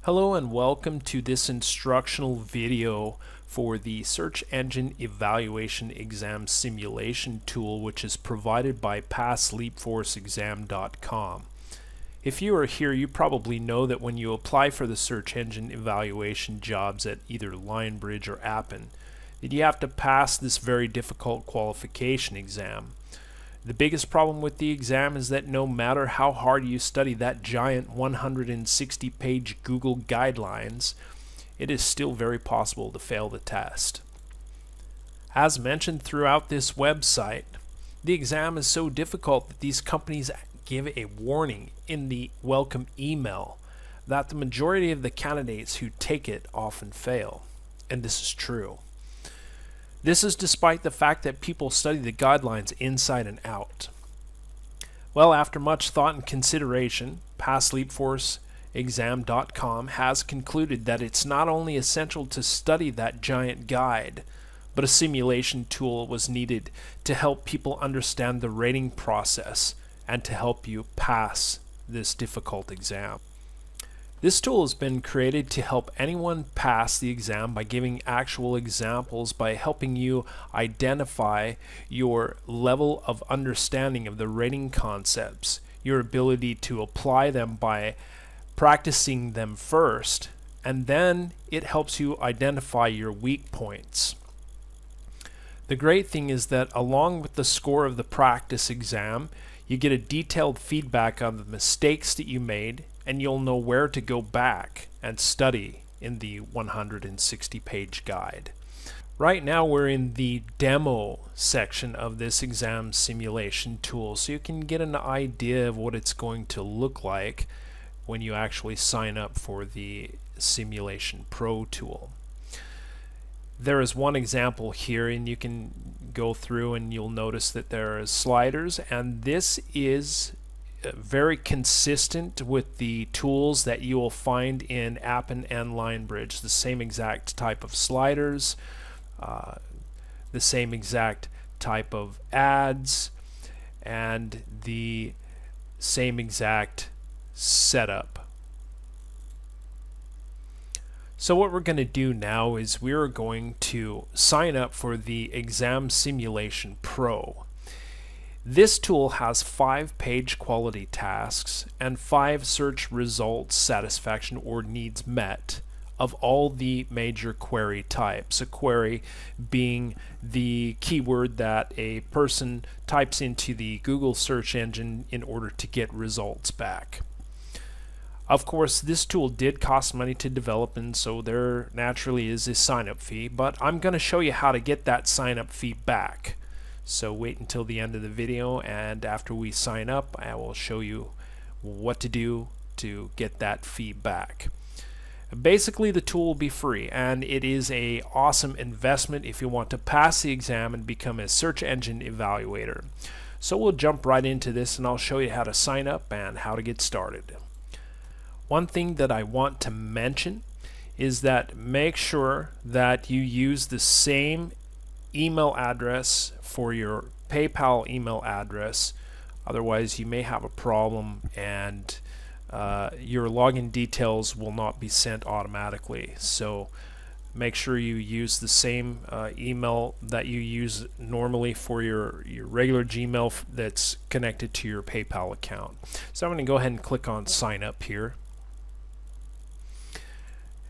Hello and welcome to this instructional video for the Search Engine Evaluation Exam Simulation tool, which is provided by PassLeapForceExam.com. If you are here, you probably know that when you apply for the search engine evaluation jobs at either Lionbridge or Appen, that you have to pass this very difficult qualification exam. The biggest problem with the exam is that no matter how hard you study that giant 160-page Google guidelines, it is still very possible to fail the test. As mentioned throughout this website, the exam is so difficult that these companies give a warning in the welcome email that the majority of the candidates who take it often fail, and this is true. This is despite the fact that people study the guidelines inside and out. Well, after much thought and consideration, PassLeapForceExam.com has concluded that it's not only essential to study that giant guide, but a simulation tool was needed to help people understand the rating process and to help you pass this difficult exam. This tool has been created to help anyone pass the exam by giving actual examples, by helping you identify your level of understanding of the rating concepts, your ability to apply them by practicing them first, and then it helps you identify your weak points. The great thing is that along with the score of the practice exam, you get a detailed feedback on the mistakes that you made, and you'll know where to go back and study in the 160-page guide. Right now we're in the demo section of this exam simulation tool, so you can get an idea of what it's going to look like when you actually sign up for the Simulation Pro tool. There is one example here, and you can go through and you'll notice that there are sliders, and this is very consistent with the tools that you will find in Appen and Lionbridge. The same exact type of sliders, the same exact type of ads, and the same exact setup. So what we're going to do now is we're going to sign up for the Exam Simulation Pro. This tool has 5 page quality tasks and 5 search results satisfaction or needs met of all the major query types. A query being the keyword that a person types into the Google search engine in order to get results back. Of course, this tool did cost money to develop, and so there naturally is a sign-up fee, but I'm going to show you how to get that sign-up fee back. So wait until the end of the video, and after we sign up, I will show you what to do to get that fee back. Basically, the tool will be free, and it is an awesome investment if you want to pass the exam and become a search engine evaluator. So we'll jump right into this, and I'll show you how to sign up and how to get started. One thing that I want to mention is that make sure that you use the same email address for your PayPal email address. Otherwise you may have a problem and your login details will not be sent automatically. So make sure you use the same email that you use normally for your regular Gmail that's connected to your PayPal account. So I'm going to go ahead and click on sign up here,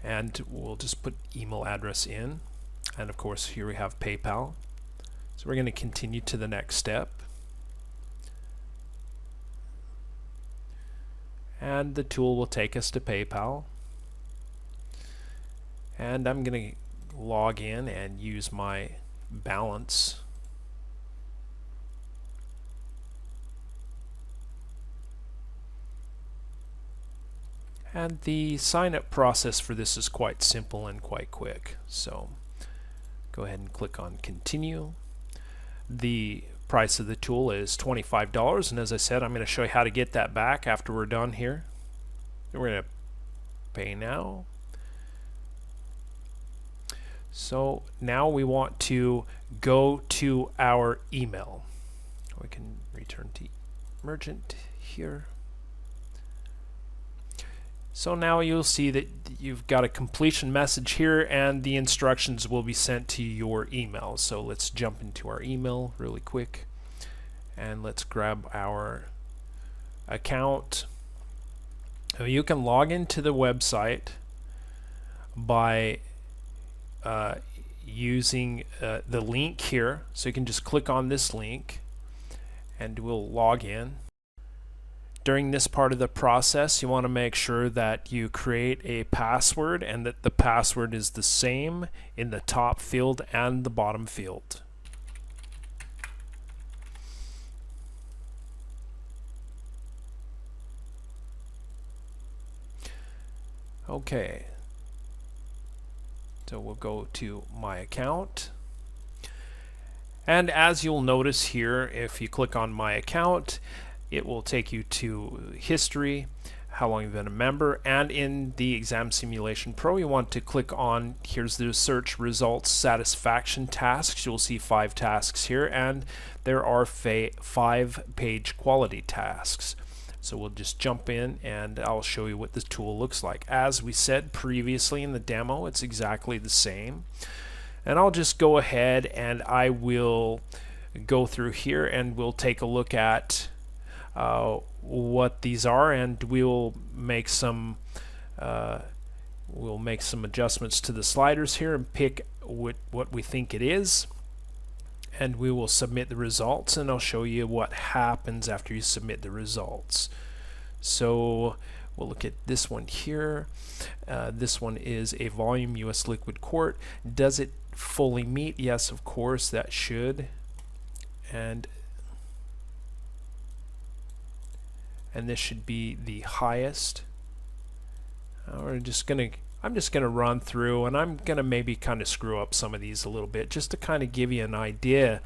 and we'll just put email address in. And of course here we have PayPal. So we're going to continue to the next step. And the tool will take us to PayPal. And I'm going to log in and use my balance. And the sign-up process for this is quite simple and quite quick. So go ahead and click on continue. The price of the tool is $25, and as I said, I'm going to show you how to get that back after we're done here. We're going to pay now. So now we want to go to our email. We can return to merchant here. So now you'll see that you've got a completion message here, and the instructions will be sent to your email. So let's jump into our email really quick, and let's grab our account. You can log into the website by using the link here. So you can just click on this link and we'll log in. During this part of the process, you want to make sure that you create a password and that the password is the same in the top field and the bottom field. Okay, so we'll go to my account. And as you'll notice here, if you click on my account, it will take you to history, how long you've been a member, and in the Exam Simulation Pro you want to click on, here's the search results satisfaction tasks. You'll see 5 tasks here, and there are 5 page quality tasks. So we'll just jump in and I'll show you what this tool looks like. As we said previously in the demo, it's exactly the same. And I'll just go ahead and I will go through here and we'll take a look at what these are, and we'll make some adjustments to the sliders here and pick what we think it is, and we will submit the results, and I'll show you what happens after you submit the results. So we'll look at this one here. This one is a volume US liquid quart. Does it fully meet? Yes, of course, that should. And this should be the highest. I'm just gonna run through, and I'm gonna maybe kind of screw up some of these a little bit just to kind of give you an idea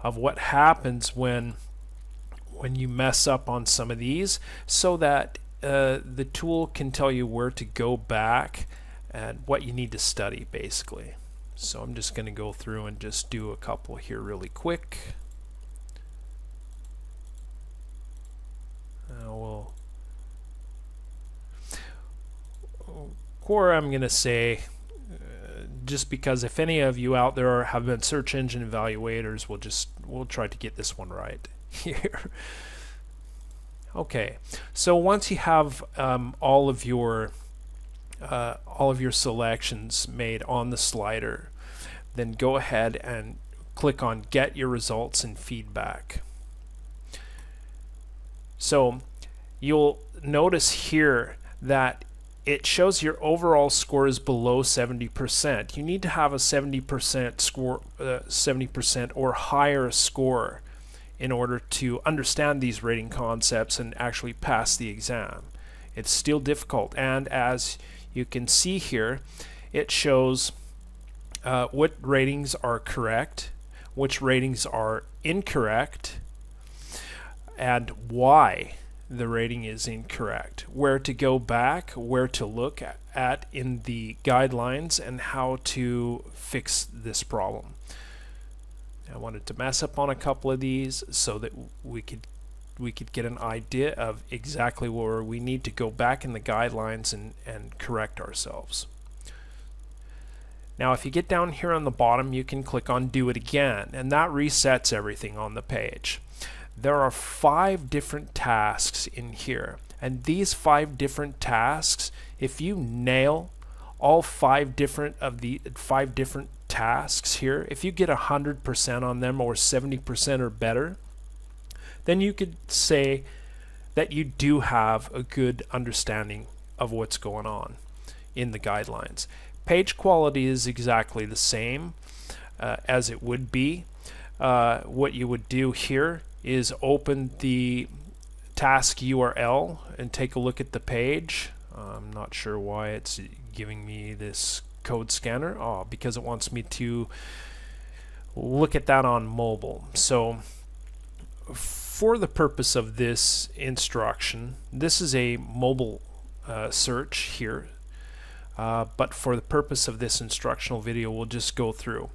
of what happens when you mess up on some of these, so that the tool can tell you where to go back and what you need to study basically. So I'm just gonna go through and just do a couple here really quick. Core, I'm going to say, just because if any of you out there have been search engine evaluators, we'll try to get this one right here. Okay, so once you have all of your selections made on the slider, then go ahead and click on Get Your Results and Feedback. So you'll notice here that it shows your overall score is below 70%. You need to have a 70% score, 70% or higher score in order to understand these rating concepts and actually pass the exam. It's still difficult, and as you can see here, it shows what ratings are correct, which ratings are incorrect, and why the rating is incorrect, where to go back, where to look at in the guidelines, and how to fix this problem. I wanted to mess up on a couple of these so that we could get an idea of exactly where we need to go back in the guidelines and correct ourselves. Now if you get down here on the bottom, you can click on Do It Again, and that resets everything on the page. There are 5 different tasks in here, and these 5 different tasks, if you nail all 5 different tasks here, if you get 100% on them or 70% or better, then you could say that you do have a good understanding of what's going on in the guidelines. Page quality is exactly the same as it would be. What you would do here is open the task URL and take a look at the page. I'm not sure why it's giving me this code scanner. Oh, because it wants me to look at that on mobile. So for the purpose of this instruction, this is a mobile search here, but for the purpose of this instructional video, we'll just go through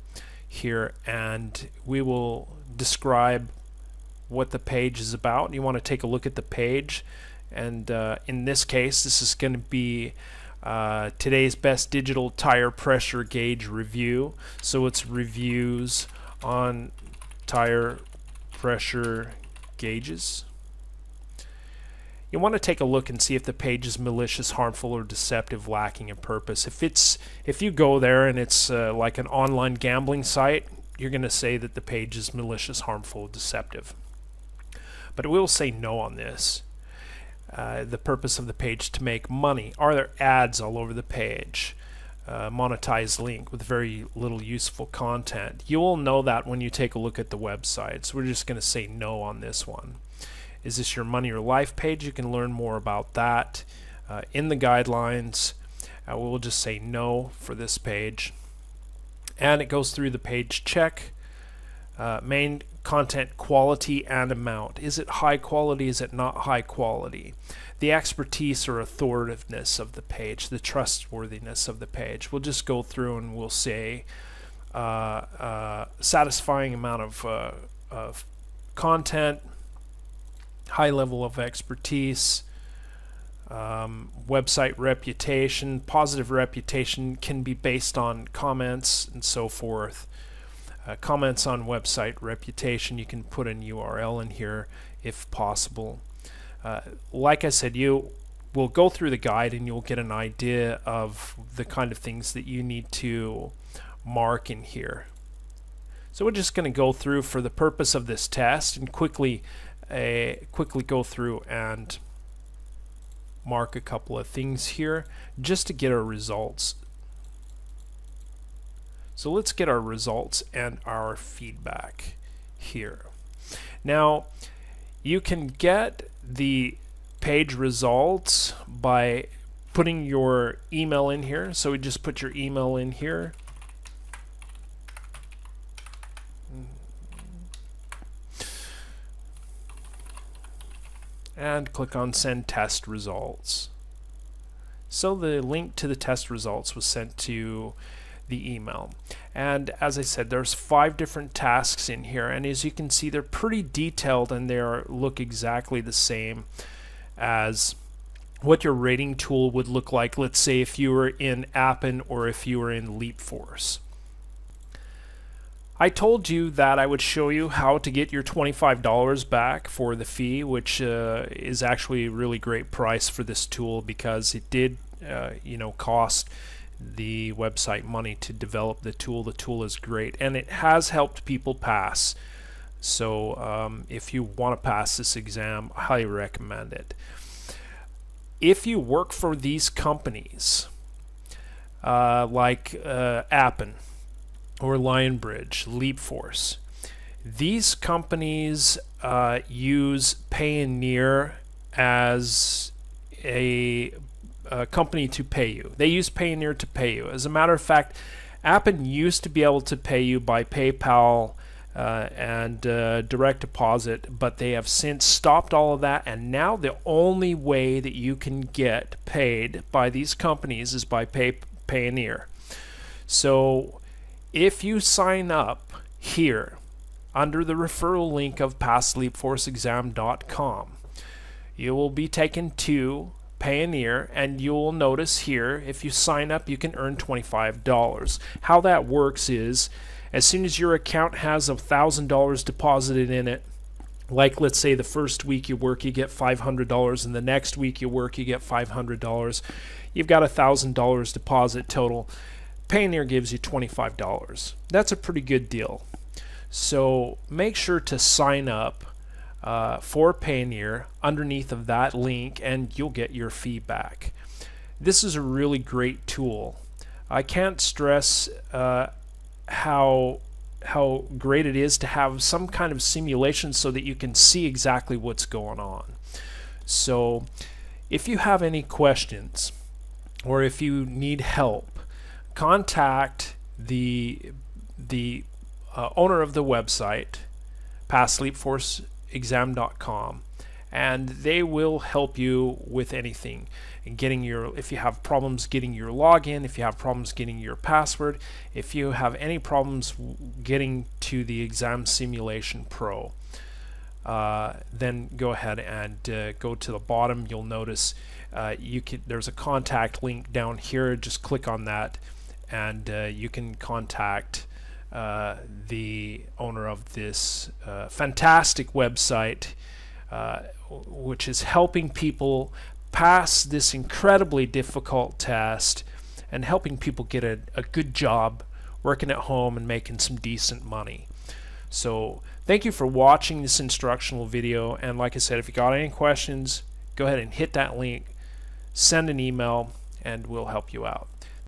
here and we will describe what the page is about. You want to take a look at the page, and in this case this is going to be Today's best digital tire pressure gauge review. So it's reviews on tire pressure gauges. You want to take a look and see if the page is malicious, harmful, or deceptive, lacking a purpose. If you go there and it's like an online gambling site, you're going to say that the page is malicious, harmful, deceptive. But it will say no on this. The purpose of the page to make money. Are there ads all over the page? Monetized link with very little useful content. You will know that when you take a look at the website. So we're just going to say no on this one. Is this your money or life page? You can learn more about that in the guidelines. We'll just say no for this page. And it goes through the page check. Main content quality and amount. Is it high quality? Is it not high quality? The expertise or authoritiveness of the page, the trustworthiness of the page. We'll just go through and we'll say satisfying amount of content, high level of expertise, website reputation. Positive reputation can be based on comments and so forth. Comments on website reputation, you can put an URL in here if possible. Like I said, you will go through the guide and you'll get an idea of the kind of things that you need to mark in here. So we're just going to go through for the purpose of this test and quickly go through and mark a couple of things here just to get our results. So let's get our results and our feedback here. Now, you can get the page results by putting your email in here. So we just put your email in here. And click on Send Test Results. So the link to the test results was sent to the email. And as I said, there's 5 different tasks in here, and as you can see, they're pretty detailed and they look exactly the same as what your rating tool would look like, let's say if you were in Appen or if you were in LeapForce. I told you that I would show you how to get your $25 back for the fee, which is actually a really great price for this tool because it did cost the website money to develop the tool. The tool is great and it has helped people pass. So if you want to pass this exam, I highly recommend it. If you work for these companies like Appen or Lionbridge, LeapForce, these companies use Payoneer as a company to pay you. They use Payoneer to pay you. As a matter of fact, Appen used to be able to pay you by PayPal and direct deposit, but they have since stopped all of that, and now the only way that you can get paid by these companies is by Payoneer. So if you sign up here under the referral link of passleapforceexam.com, you will be taken to Payoneer, and you'll notice here if you sign up you can earn $25. How that works is as soon as your account has $1,000 deposited in it, like let's say the first week you work you get $500 and the next week you work you get $500, you've got $1,000 deposit total. Payoneer gives you $25. That's a pretty good deal. So make sure to sign up for Payoneer underneath of that link and you'll get your feedback. This is a really great tool. I can't stress how great it is to have some kind of simulation so that you can see exactly what's going on. So if you have any questions or if you need help, contact the owner of the website, passleapforceexam.com, and they will help you with anything. If you have problems getting your login, if you have problems getting your password, if you have any problems getting to the Exam Simulation Pro, then go ahead and go to the bottom. You'll notice there's a contact link down here. Just click on that, and you can contact the owner of this fantastic website, which is helping people pass this incredibly difficult test and helping people get a good job working at home and making some decent money. So thank you for watching this instructional video, and like I said, if you got any questions, go ahead and hit that link, send an email, and we'll help you out.